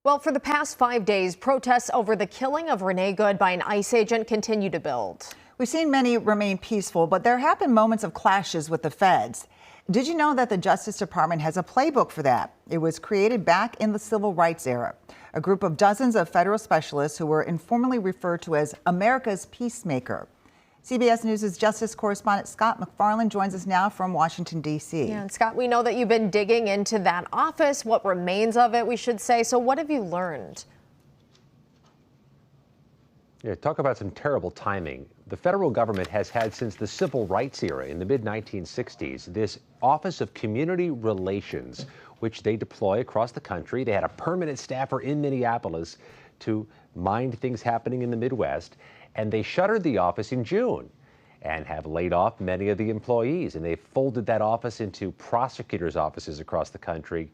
Well, for the past 5 days, protests over the killing of Renee Good by an ICE agent continue to build. We've seen many remain peaceful, but there have been moments of clashes with the feds. Did you know that the Justice Department has a playbook for that? It was created back in the civil rights era. A group of dozens of federal specialists who were informally referred to as America's peacemaker. CBS News' Justice correspondent Scott McFarland joins us now from Washington, D.C. Yeah, and Scott, we know that you've been digging into that office, what remains of it, we should say. So what have you learned? Yeah, talk about some terrible timing. The federal government has had since the civil rights era in the mid-1960s this Office of Community Relations, which they deploy across the country. They had a permanent staffer in Minneapolis to mind things happening in the Midwest, and they shuttered the office in June and have laid off many of the employees, and they've folded that office into prosecutors' offices across the country,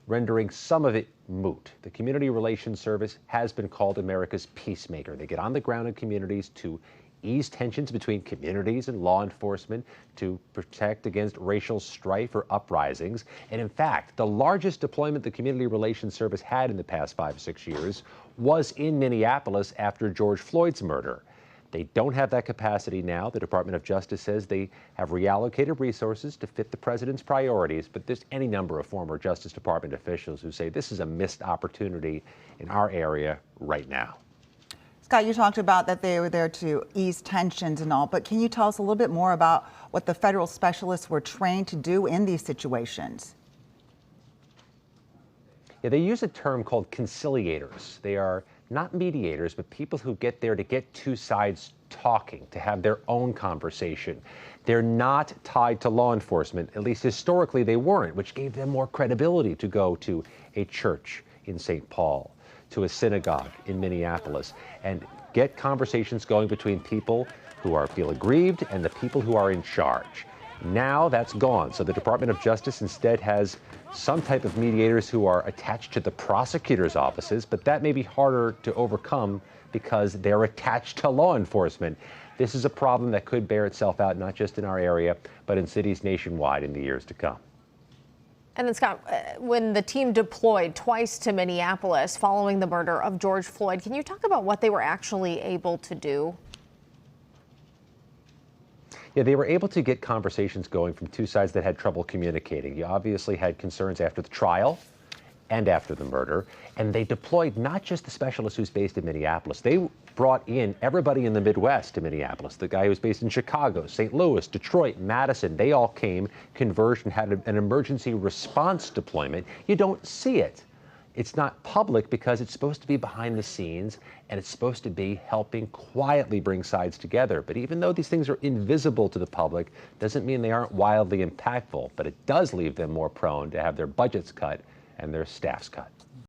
rendering some of it moot. The Community Relations Service has been called America's peacemaker. They get on the ground in communities to ease tensions between communities and law enforcement, to protect against racial strife or uprisings. And in fact, the largest deployment the Community Relations Service had in the past 5 or 6 years was in Minneapolis after George Floyd's murder. They don't have that capacity now. The Department of Justice says they have reallocated resources to fit the president's priorities, but there's any number of former Justice Department officials who say this is a missed opportunity in our area right now. Scott, you talked about that they were there to ease tensions and all, but can you tell us a little bit more about what the federal specialists were trained to do in these situations? Yeah, they use a term called conciliators. They are not mediators, but people who get there to get two sides talking, to have their own conversation. They're not tied to law enforcement, at least historically they weren't, which gave them more credibility to go to a church in St. Paul, to a synagogue in Minneapolis, and get conversations going between people who feel aggrieved and the people who are in charge. Now that's gone, so the Department of Justice instead has some type of mediators who are attached to the prosecutors' offices, but that may be harder to overcome because they're attached to law enforcement. This is a problem that could bear itself out not just in our area, but in cities nationwide in the years to come. And then, Scott, when the team deployed twice to Minneapolis following the murder of George Floyd, can you talk about what they were actually able to do? Yeah, they were able to get conversations going from two sides that had trouble communicating. You obviously had concerns after the trial and after the murder, and they deployed not just the specialist who's based in Minneapolis. They brought in everybody in the Midwest to Minneapolis. The guy who's based in Chicago, St. Louis, Detroit, Madison, they all came, converged, and had an emergency response deployment. You don't see it. It's not public because it's supposed to be behind the scenes, and it's supposed to be helping quietly bring sides together. But even though these things are invisible to the public, doesn't mean they aren't wildly impactful, but it does leave them more prone to have their budgets cut and their staffs cut.